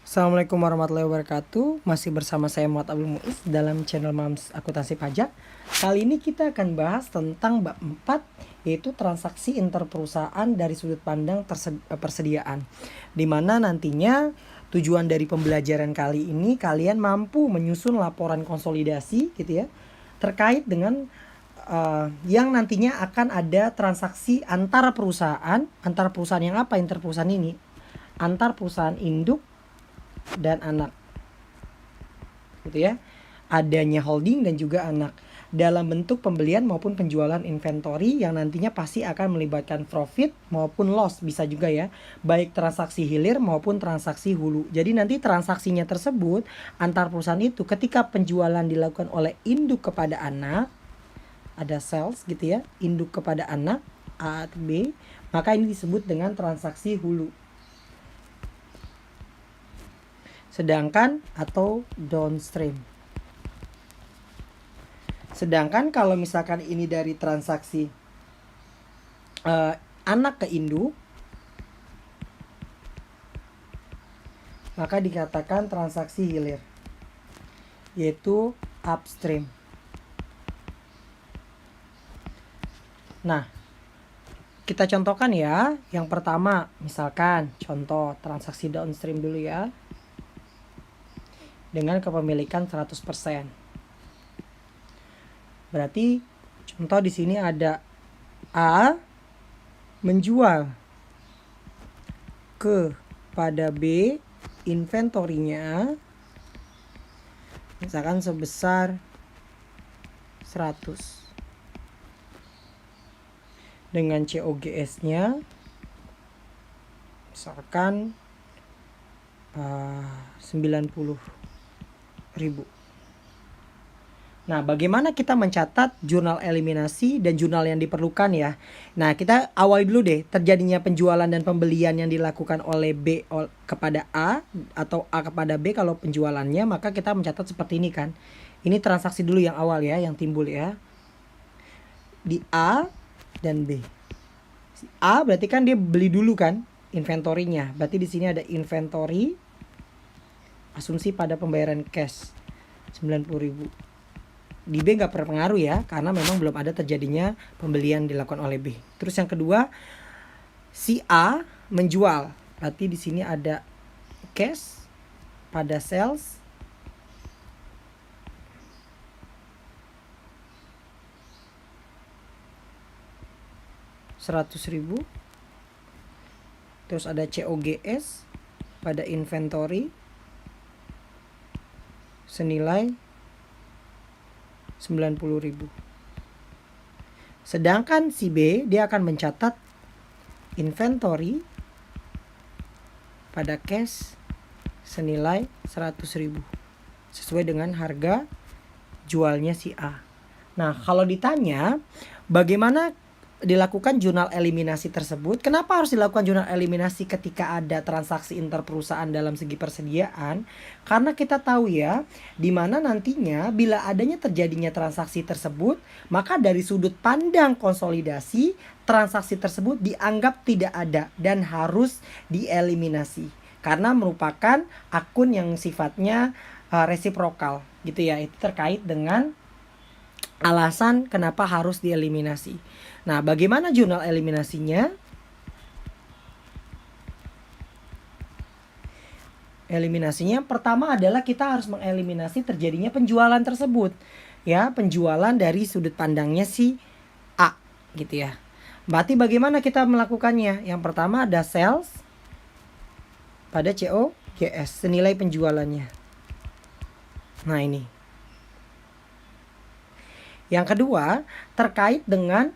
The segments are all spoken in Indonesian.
Assalamualaikum warahmatullahi wabarakatuh. Masih bersama saya Muhammad Abdul Muiz dalam channel Mams Akuntansi Pajak. Kali ini kita akan bahas tentang bab 4, yaitu transaksi interperusahaan dari sudut pandang persediaan. Dimana nantinya tujuan dari pembelajaran kali ini kalian mampu menyusun laporan konsolidasi gitu ya, terkait dengan yang nantinya akan ada transaksi antar perusahaan yang apa? Interperusahaan ini antar perusahaan induk dan anak, gitu ya, adanya holding dan juga anak dalam bentuk pembelian maupun penjualan inventory yang nantinya pasti akan melibatkan profit maupun loss, bisa juga ya, baik transaksi hilir maupun transaksi hulu. Jadi nanti transaksinya tersebut antar perusahaan itu ketika penjualan dilakukan oleh induk kepada anak, ada sales gitu ya, induk kepada anak A atau B, maka ini disebut dengan transaksi hulu. Sedangkan atau downstream. Sedangkan kalau misalkan ini dari transaksi anak ke induk, maka dikatakan transaksi hilir, yaitu upstream. Nah, kita contohkan ya. Yang pertama, misalkan contoh transaksi downstream dulu ya, dengan kepemilikan 100%. Berarti contoh di sini ada A menjual kepada B inventorinya misalkan sebesar 100 dengan COGS-nya misalkan 90.000. Nah, bagaimana kita mencatat jurnal eliminasi dan jurnal yang diperlukan ya? Nah, kita awali dulu deh terjadinya penjualan dan pembelian yang dilakukan oleh B kepada A atau A kepada B. Kalau penjualannya maka kita mencatat seperti ini kan. Ini transaksi dulu yang awal ya, yang timbul ya. Di A dan B. Si A berarti kan dia beli dulu kan inventorinya. Berarti di sini ada inventory, asumsi pada pembayaran cash 90.000. Di B nggak berpengaruh ya, karena memang belum ada terjadinya pembelian dilakukan oleh B. Terus yang kedua, si A menjual, berarti di sini ada cash pada sales 100.000. Terus ada COGS pada inventory senilai 90.000. Sedangkan si B dia akan mencatat inventory pada cash senilai 100.000 sesuai dengan harga jualnya si A. Nah, kalau ditanya bagaimana dilakukan jurnal eliminasi tersebut, kenapa harus dilakukan jurnal eliminasi ketika ada transaksi interperusahaan dalam segi persediaan? Karena kita tahu ya, di mana nantinya bila adanya terjadinya transaksi tersebut, maka dari sudut pandang konsolidasi, transaksi tersebut dianggap tidak ada dan harus dieliminasi karena merupakan akun yang sifatnya resiprokal gitu ya. Itu terkait dengan alasan kenapa harus dieliminasi. Nah, bagaimana jurnal eliminasinya? Eliminasinya pertama adalah kita harus mengeliminasi terjadinya penjualan tersebut. Ya, penjualan dari sudut pandangnya si A gitu ya. Berarti bagaimana kita melakukannya? Yang pertama ada sales pada COGS, senilai penjualannya. Nah, ini. Yang kedua, terkait dengan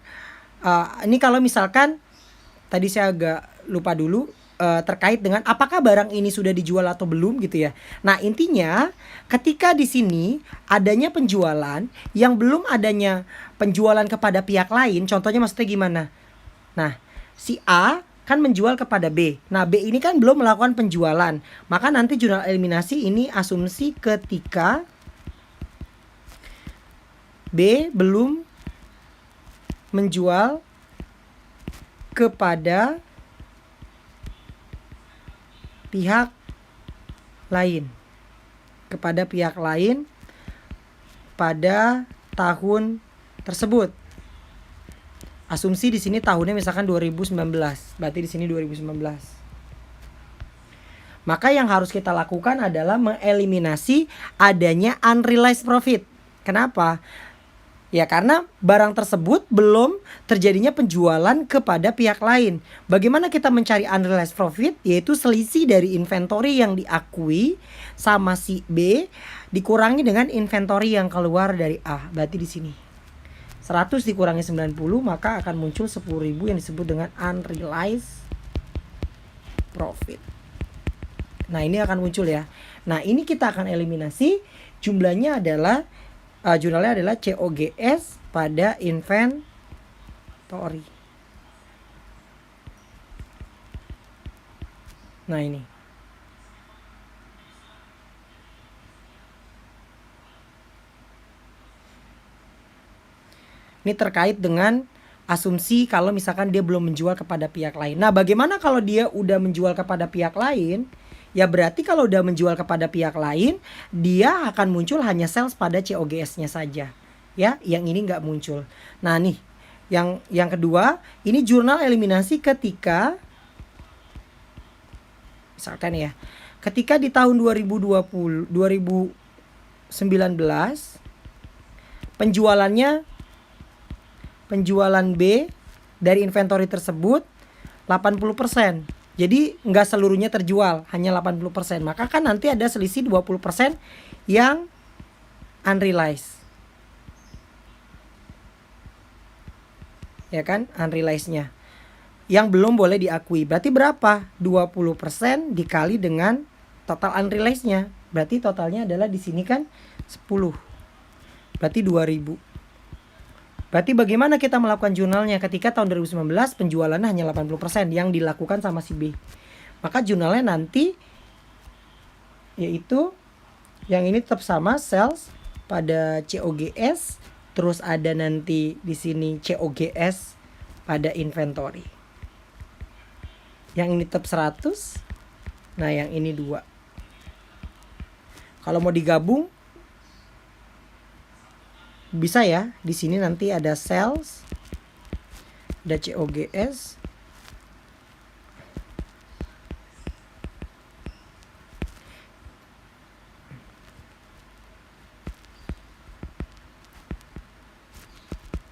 ini kalau misalkan tadi saya agak lupa dulu terkait dengan apakah barang ini sudah dijual atau belum gitu ya. Nah, intinya ketika di sini adanya penjualan yang belum adanya penjualan kepada pihak lain, contohnya maksudnya gimana? Nah, si A kan menjual kepada B. Nah, B ini kan belum melakukan penjualan. Maka nanti jurnal eliminasi ini asumsi ketika B belum menjual kepada pihak lain, kepada pihak lain pada tahun tersebut. Asumsi di sini tahunnya misalkan 2019, berarti di sini 2019. Maka yang harus kita lakukan adalah mengeliminasi adanya unrealized profit. Kenapa? Ya karena barang tersebut belum terjadinya penjualan kepada pihak lain. Bagaimana kita mencari unrealized profit? Yaitu selisih dari inventory yang diakui sama si B dikurangi dengan inventory yang keluar dari A. Berarti di sini 100 dikurangi 90, maka akan muncul 10.000 yang disebut dengan unrealized profit. Nah ini akan muncul ya. Nah ini kita akan eliminasi. Jumlahnya adalah jurnalnya adalah COGS pada inventory. Nah ini. Ini terkait dengan asumsi kalau misalkan dia belum menjual kepada pihak lain. Nah bagaimana kalau dia udah menjual kepada pihak lain? Ya berarti kalau udah menjual kepada pihak lain, dia akan muncul hanya sales pada COGS-nya saja. Ya, yang ini nggak muncul. Nah nih, yang kedua, ini jurnal eliminasi ketika misalkan ya, ketika di tahun 2019 penjualan B dari inventory tersebut 80%. Jadi nggak seluruhnya terjual, hanya 80%. Maka kan nanti ada selisih 20% yang unrealized. Ya kan, unrealized-nya. Yang belum boleh diakui. Berarti berapa? 20% dikali dengan total unrealized-nya. Berarti totalnya adalah di sini kan 10. Berarti 2000. Berarti bagaimana kita melakukan jurnalnya ketika tahun 2019 penjualannya hanya 80% yang dilakukan sama si B. Maka jurnalnya nanti yaitu yang ini tetap sama sales pada COGS, terus ada nanti di sini COGS pada inventory. Yang ini tetap 100. Nah, yang ini 2. Kalau mau digabung bisa ya, di sini nanti ada sales, ada COGS,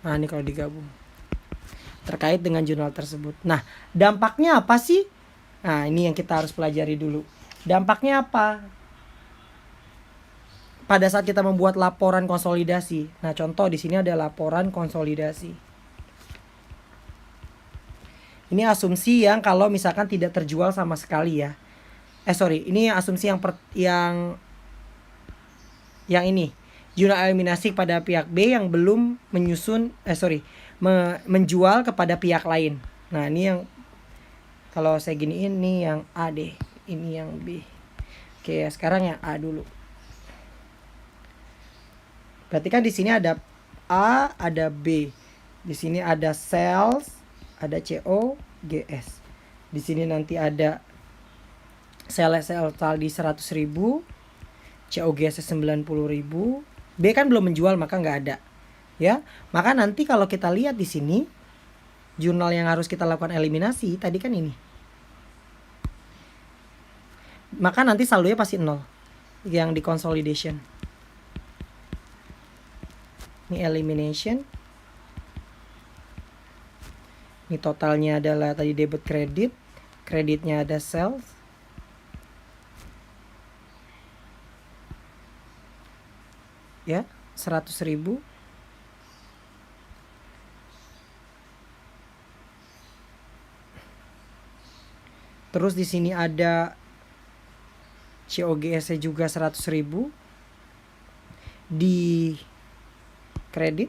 nah ini kalau digabung terkait dengan jurnal tersebut. Nah dampaknya apa sih? Nah ini yang kita harus pelajari dulu. Dampaknya apa? Pada saat kita membuat laporan konsolidasi. Nah, contoh di sini ada laporan konsolidasi. Ini asumsi yang kalau misalkan tidak terjual sama sekali ya. Ini asumsi yang ini. Jurnal eliminasi pada pihak B yang belum menjual kepada pihak lain. Nah, ini yang kalau saya giniin ini yang A deh, ini yang B. Oke, sekarang yang A dulu. Berarti kan di sini ada A, ada B. Di sini ada sales, ada COGS. Di sini nanti ada sales tadi 100.000, COGS 90.000. B kan belum menjual maka nggak ada. Ya, maka nanti kalau kita lihat di sini jurnal yang harus kita lakukan eliminasi tadi kan ini. Maka nanti saldonya pasti 0. Yang di consolidation. Ini elimination. Ini totalnya adalah tadi debit kredit. Kreditnya ada sales. Ya, 100.000. Terus di sini ada COGS-nya juga 100.000. Di kredit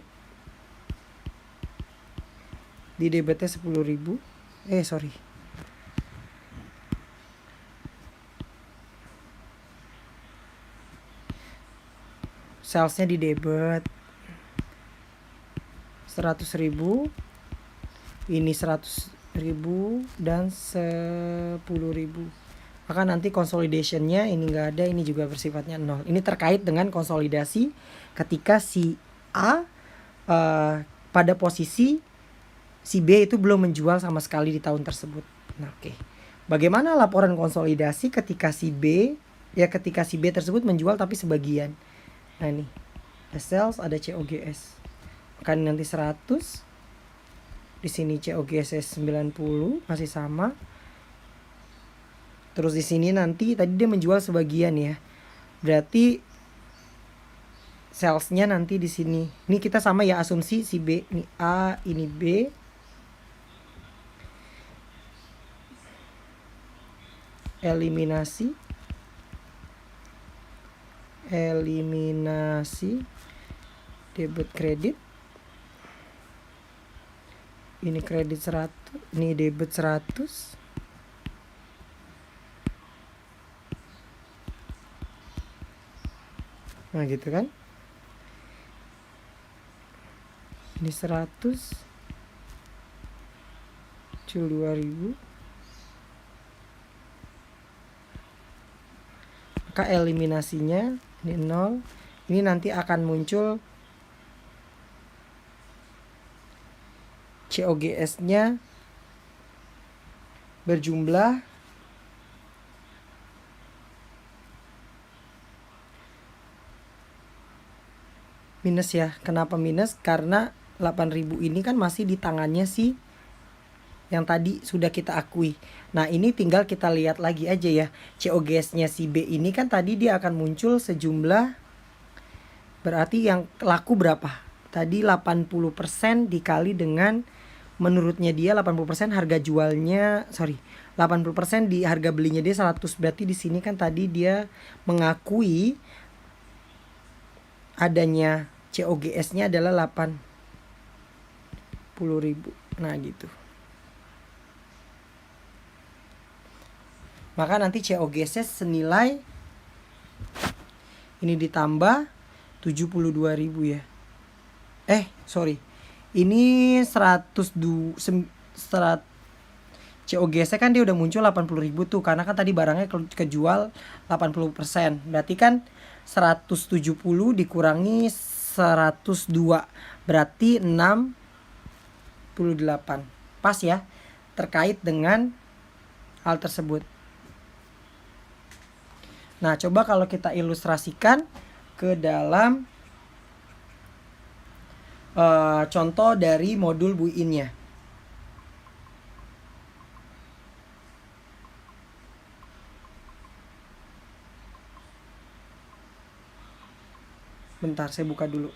di debitnya 10.000. Salesnya di debit 100.000, ini 100.000 dan 10.000. maka nanti consolidationnya ini nggak ada, ini juga bersifatnya 0. Ini terkait dengan konsolidasi ketika si A pada posisi si B itu belum menjual sama sekali di tahun tersebut. Nah, oke. Bagaimana laporan konsolidasi ketika si B tersebut menjual tapi sebagian. Nah, ini ada sales, ada COGS. Maka nanti 100. Di sini COGS 90 masih sama. Terus di sini nanti tadi dia menjual sebagian ya. Berarti salesnya nanti di sini. Ini kita sama ya, asumsi si B ini A, ini B. Eliminasi debit kredit. Ini kredit 100, ini debit 100. Nah gitu kan. Ini 100 cul 2000. Maka eliminasinya ini 0. Ini nanti akan muncul COGS-nya berjumlah minus ya. Kenapa minus? Karena 8.000 ini kan masih di tangannya si yang tadi sudah kita akui. Nah, ini tinggal kita lihat lagi aja ya. COGS-nya si B ini kan tadi dia akan muncul sejumlah, berarti yang laku berapa? Tadi 80% dikali dengan, menurutnya dia 80% harga jualnya, 80% di harga belinya dia 100. Berarti di sini kan tadi dia mengakui adanya COGS-nya adalah 80.000. Nah, gitu. Maka nanti COGS-nya senilai ini ditambah 72.000 ya. Ini 100 COGS-nya kan dia udah muncul 80.000 tuh, karena kan tadi barangnya kejual 80%. Berarti kan 170 dikurangi 102 berarti 68. Pas ya, terkait dengan hal tersebut. Nah, coba kalau kita ilustrasikan ke dalam contoh dari modul buinnya. Bentar, saya buka dulu.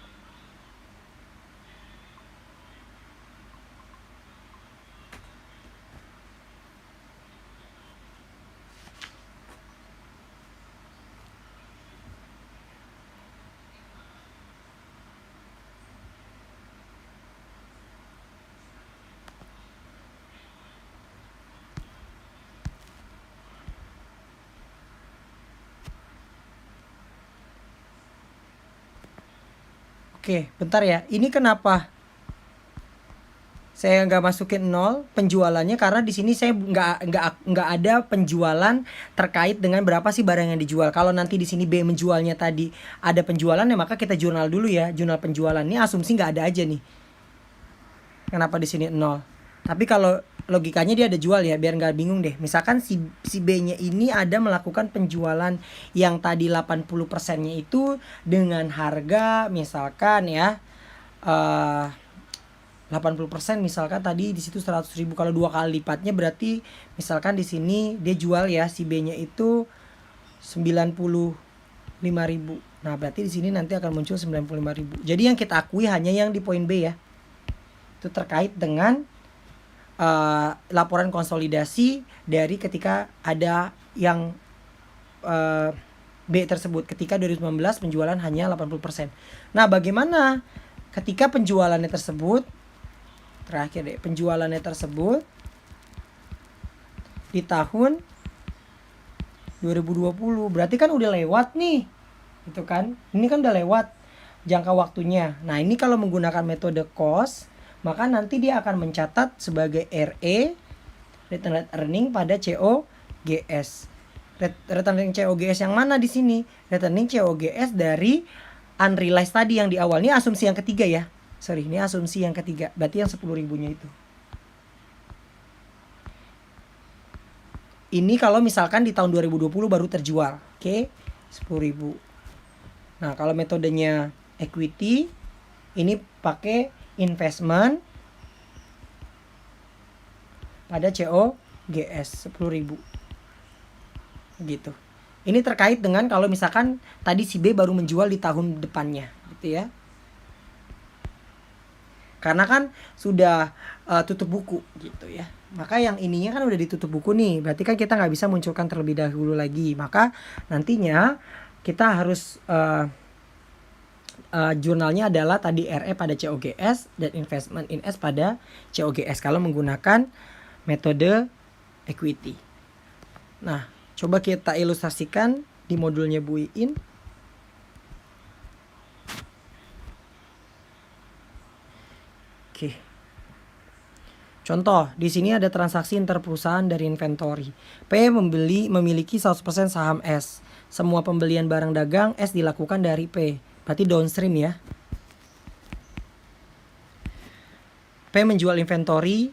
Oke, bentar ya. Ini kenapa saya nggak masukin 0 penjualannya? Karena di sini saya nggak ada penjualan terkait dengan berapa sih barang yang dijual. Kalau nanti di sini B menjualnya tadi ada penjualannya, maka kita jurnal dulu ya, jurnal penjualan. Ini asumsi nggak ada aja nih. Kenapa di sini 0? Tapi kalau logikanya dia ada jual ya, biar nggak bingung deh. Misalkan si B-nya ini ada melakukan penjualan yang tadi 80%-nya itu dengan harga misalkan ya 80% misalkan tadi di situ 100.000. Kalau 2 kali lipatnya berarti misalkan di sini dia jual ya si B-nya itu 95.000. Nah, berarti di sini nanti akan muncul 95.000. Jadi yang kita akui hanya yang di poin B ya. Itu terkait dengan laporan konsolidasi dari ketika ada yang B tersebut ketika 2019 penjualan hanya 80%. Nah, bagaimana ketika penjualannya tersebut terakhir deh, penjualannya tersebut di tahun 2020, berarti kan udah lewat nih. Itu kan? Ini kan udah lewat jangka waktunya. Nah, ini kalau menggunakan metode cost, maka nanti dia akan mencatat sebagai RE, retained earning pada COGS. Returning COGS yang mana di sini? Returning COGS dari unrealized tadi yang di awal. Ini asumsi yang ketiga ya. Sorry, ini asumsi yang ketiga. Berarti yang 10.000-nya itu. Ini kalau misalkan di tahun 2020 baru terjual. Oke, 10.000. Nah, kalau metodenya equity, ini pakai investment pada COGS 10.000. Gitu. Ini terkait dengan kalau misalkan tadi si B baru menjual di tahun depannya, gitu ya. Karena kan sudah tutup buku gitu ya. Maka yang ininya kan udah ditutup buku nih. Berarti kan kita nggak bisa munculkan terlebih dahulu lagi. Maka nantinya kita harus jurnalnya adalah tadi RE pada COGS dan investment in S pada COGS kalau menggunakan metode equity. Nah, coba kita ilustrasikan di modulnya Bu Iin. Oke. Contoh, di sini ada transaksi interperusahaan dari inventory. P memiliki 100% saham S. Semua pembelian barang dagang S dilakukan dari P. Berarti downstream ya. P menjual inventory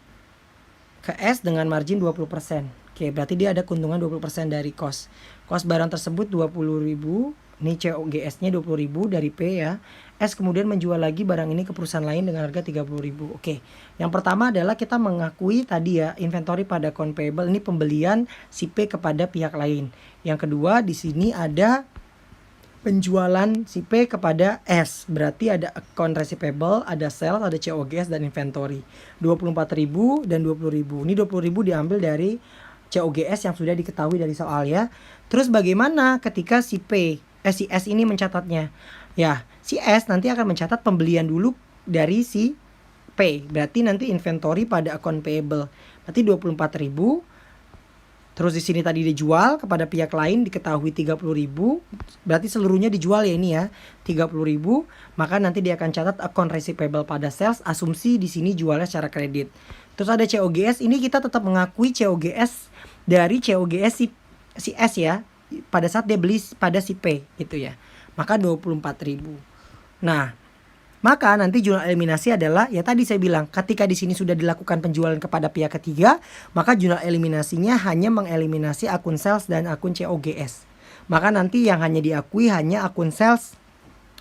ke S dengan margin 20%. Oke, berarti dia ada keuntungan 20% dari cost. Cost barang tersebut 20.000. Ini COGS-nya 20.000 dari P ya. S kemudian menjual lagi barang ini ke perusahaan lain dengan harga 30.000. Oke. Yang pertama adalah kita mengakui tadi ya inventory pada account payable, ini pembelian si P kepada pihak lain. Yang kedua di sini ada penjualan si P kepada S. Berarti ada account receivable, ada sales, ada COGS dan inventory. 24.000 dan 20.000. Ini 20.000 diambil dari COGS yang sudah diketahui dari soal ya. Terus bagaimana ketika si S ini mencatatnya? Ya, si S nanti akan mencatat pembelian dulu dari si P. Berarti nanti inventory pada account payable. Berarti 24.000. Terus di sini tadi dijual kepada pihak lain diketahui 30.000. Berarti seluruhnya dijual ya ini ya. 30.000. Maka nanti dia akan catat account receivable pada sales. Asumsi di sini jualnya secara kredit. Terus ada COGS. Ini kita tetap mengakui COGS dari COGS si S ya. Pada saat dia beli pada si P gitu ya. Maka 24.000. Nah, maka nanti jurnal eliminasi adalah ya tadi saya bilang ketika di sini sudah dilakukan penjualan kepada pihak ketiga, maka jurnal eliminasinya hanya mengeliminasi akun sales dan akun COGS. Maka nanti yang hanya diakui hanya akun sales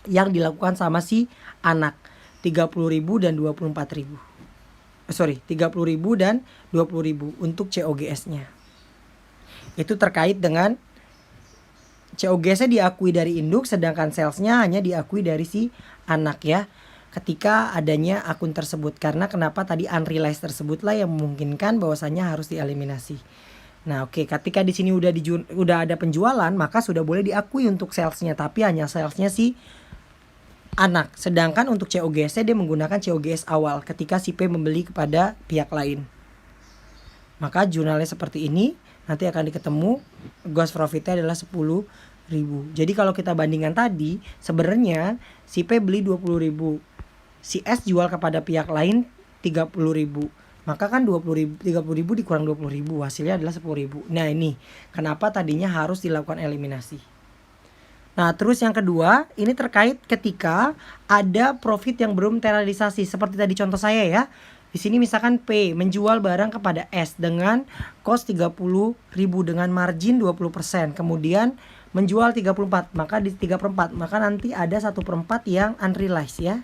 yang dilakukan sama si anak 30.000 dan 24.000. 30.000 dan 20.000 untuk COGS-nya. Itu terkait dengan COGS-nya diakui dari induk, sedangkan sales-nya hanya diakui dari si anak ya. Ketika adanya akun tersebut. Karena kenapa tadi unrealized tersebutlah yang memungkinkan bahwasannya harus dieliminasi. Nah oke, ketika di sini udah ada penjualan, maka sudah boleh diakui untuk sales-nya. Tapi hanya sales-nya si anak. Sedangkan untuk COGS-nya dia menggunakan COGS awal ketika si P membeli kepada pihak lain. Maka jurnalnya seperti ini. Nanti akan diketemu gross profitnya adalah 10.000. Jadi kalau kita bandingkan tadi, sebenarnya si P beli 20.000, si S jual kepada pihak lain 30.000. Maka kan 30.000 dikurang 20.000 hasilnya adalah 10.000. Nah ini kenapa tadinya harus dilakukan eliminasi. Nah terus yang kedua, ini terkait ketika ada profit yang belum terrealisasi. Seperti tadi contoh saya ya. Di sini misalkan P menjual barang kepada S dengan cost 30.000 dengan margin 20%. Kemudian menjual 34, maka di 3/4, maka nanti ada 1/4 yang unrealized ya.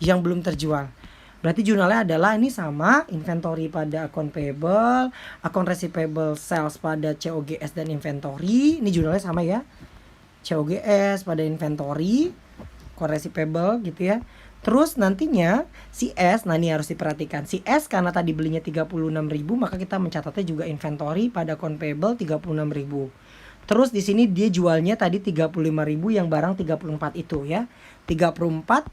Yang belum terjual. Berarti jurnalnya adalah ini sama inventory pada account payable, account receivable sales pada COGS dan inventory. Ini jurnalnya sama ya. COGS pada inventory, account receivable gitu ya. Terus nantinya si S, nah ini harus diperhatikan. Si S karena tadi belinya 36.000, maka kita mencatatnya juga inventory pada account payable 36.000. Terus di sini dia jualnya tadi 35.000 yang barang 34 itu ya. 34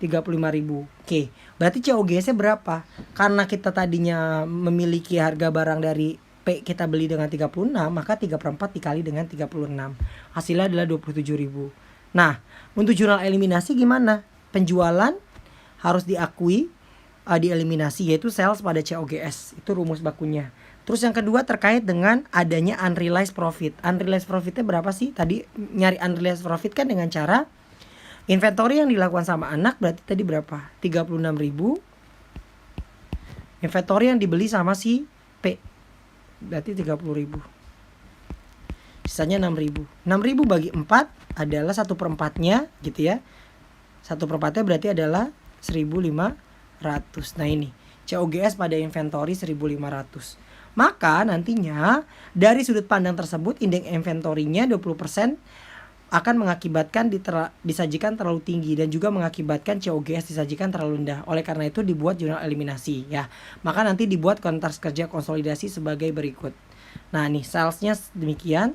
35.000. Oke, berarti COGS-nya berapa? Karena kita tadinya memiliki harga barang dari P kita beli dengan 36, maka 3/4 dikali dengan 36. Hasilnya adalah 27.000. Nah, untuk jurnal eliminasi gimana? Penjualan harus diakui dieliminasi yaitu sales pada COGS. Itu rumus bakunya. Terus yang kedua terkait dengan adanya unrealized profit. Unrealized profitnya berapa sih? Tadi nyari unrealized profit kan dengan cara inventory yang dilakukan sama anak berarti tadi berapa? 36.000. Inventory yang dibeli sama si P berarti 30.000. Sisanya 6.000. 6.000 bagi 4 adalah 1/4-nya gitu ya. 1/4-nya berarti adalah 1.500. Nah ini COGS pada inventory 1.500. Maka nantinya dari sudut pandang tersebut indeks inventory-nya 20% akan mengakibatkan disajikan terlalu tinggi dan juga mengakibatkan COGS disajikan terlalu rendah. Oleh karena itu dibuat jurnal eliminasi ya. Maka nanti dibuat kontrak kerja konsolidasi sebagai berikut. Nah nih salesnya demikian.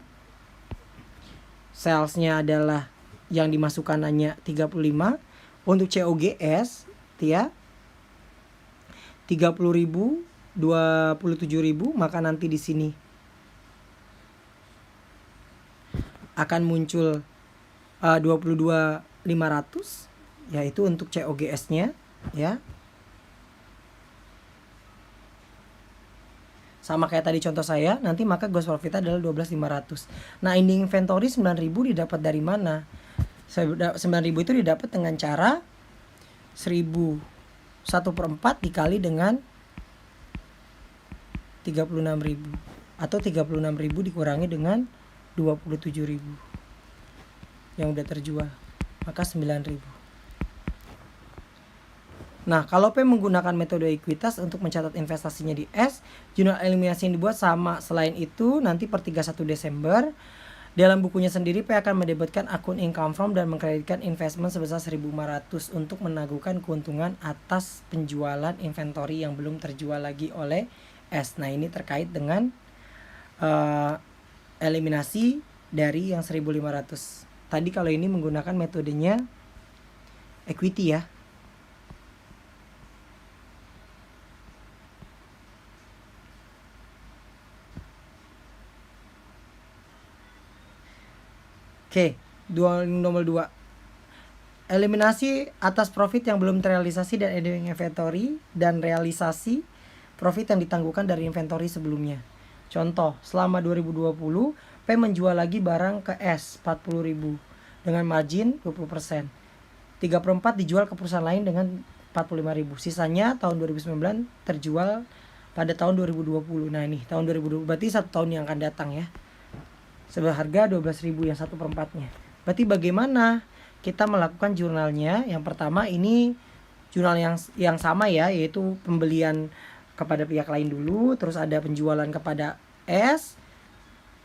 Salesnya adalah yang dimasukkan hanya 35. Untuk COGS ya 30.000, 27.000, maka nanti di sini akan muncul 22.500 yaitu untuk COGS-nya ya. Sama kayak tadi contoh saya, nanti maka gross profit adalah 12.500. Nah, ending inventory 9.000 didapat dari mana? 9.000 itu didapat dengan cara 1/4 dikali dengan 36.000 atau 36.000 dikurangi dengan 27.000 yang udah terjual, maka 9.000. Nah, kalau P menggunakan metode ekuitas untuk mencatat investasinya di S, jurnal eliminasi yang dibuat sama. Selain itu, nanti per 31 Desember dalam bukunya sendiri P akan mendebitkan akun income from dan mengkreditkan investment sebesar 1.500 untuk menangguhkan keuntungan atas penjualan inventory yang belum terjual lagi oleh S. Nah, ini terkait dengan eliminasi dari yang 1.500. Tadi kalau ini menggunakan metodenya equity ya. Oke, nomor 2. Eliminasi atas profit yang belum terrealisasi dan ending inventory dan realisasi profit yang ditangguhkan dari inventory sebelumnya. Contoh, selama 2020 P menjual lagi barang ke S 40.000 dengan margin 20%. 3/4 dijual ke perusahaan lain dengan 45.000. Sisanya tahun 2019 terjual pada tahun 2020. Nah ini tahun 2020 berarti 1 tahun yang akan datang ya. Seharga 12.000 yang 1/4-nya. Berarti bagaimana kita melakukan jurnalnya? Yang pertama ini jurnal yang sama ya, yaitu pembelian kepada pihak lain dulu, terus ada penjualan kepada S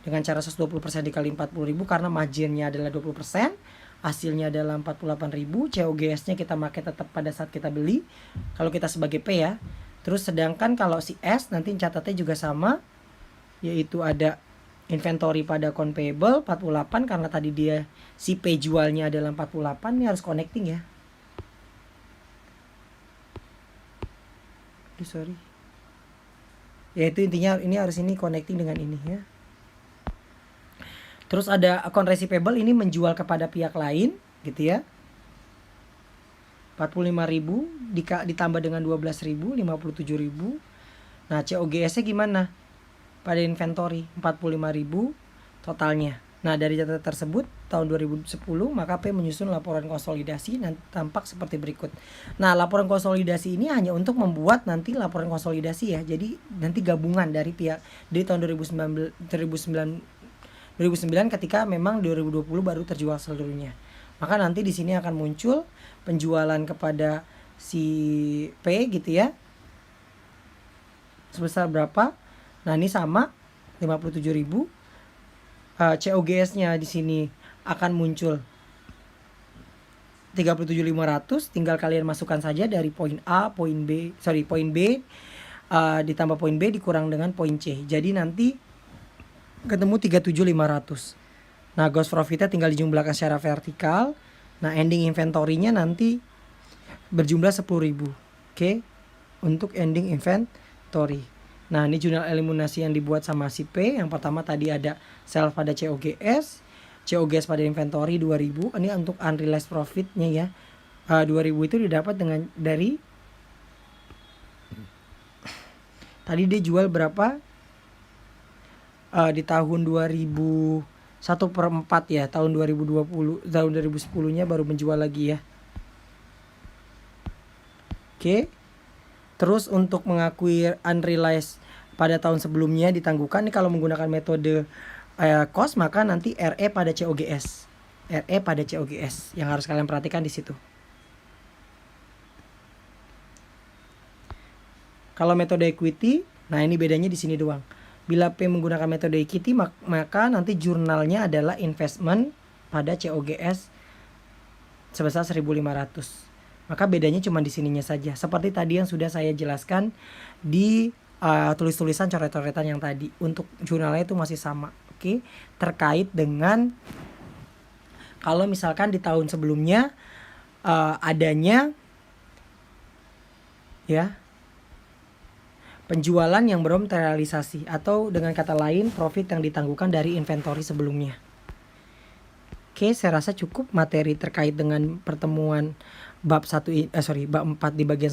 dengan cara 120% dikali 40.000 karena marginnya adalah 20%, hasilnya adalah 48.000, COGS-nya kita pakai tetap pada saat kita beli kalau kita sebagai P ya. Terus sedangkan kalau si S nanti catatnya juga sama, yaitu ada inventory pada account payable 48 karena tadi dia si P jualnya adalah 48. Ini harus connecting ya. Sorry. Ya itu intinya ini harus ini connecting dengan ini ya. Terus ada account receivable ini menjual kepada pihak lain gitu ya. 45.000 ditambah dengan 12.000 57.000. Nah, COGS-nya gimana? Pada inventory 45.000 totalnya. Nah, dari data tersebut tahun 2010 maka P menyusun laporan konsolidasi dan tampak seperti berikut. Nah, laporan konsolidasi ini hanya untuk membuat nanti laporan konsolidasi ya. Jadi nanti gabungan dari tahun 2009 ketika memang 2020 baru terjual seluruhnya. Maka nanti di sini akan muncul penjualan kepada si P gitu ya. Sebesar berapa? Nah, ini sama 57.000. COGS-nya di sini akan muncul 37.500. Tinggal kalian masukkan saja dari poin A, poin B ditambah poin B dikurang dengan poin C. Jadi nanti ketemu 37.500. Nah, gross profit-nya tinggal dijumlahkan secara vertikal. Nah, ending inventory-nya nanti berjumlah 10.000. Oke. Untuk ending inventory. Nah, ini jurnal eliminasi yang dibuat sama si P. Yang pertama tadi ada sales pada COGS pada inventory 2.000. Ini untuk unrealized profit-nya ya. 2.000 itu didapat dari tadi dia jual berapa? di tahun 1/4 ya, tahun 2020, tahun 2010-nya baru menjual lagi ya. Oke. Terus untuk mengakui unrealized pada tahun sebelumnya ditangguhkan, nih kalau menggunakan metode cost, maka nanti RE pada COGS. RE pada COGS yang harus kalian perhatikan di situ. Kalau metode equity, nah ini bedanya di sini doang. Bila P menggunakan metode equity, maka nanti jurnalnya adalah investment pada COGS sebesar 1.500. Maka bedanya cuma di sininya saja. Seperti tadi yang sudah saya jelaskan di tulis-tulisan coret-coretan yang tadi. Untuk jurnalnya itu masih sama. Oke, terkait dengan kalau misalkan di tahun sebelumnya adanya ya penjualan yang belum terrealisasi, atau dengan kata lain profit yang ditangguhkan dari inventory sebelumnya. Oke, saya rasa cukup materi terkait dengan pertemuan bab 4 di bagian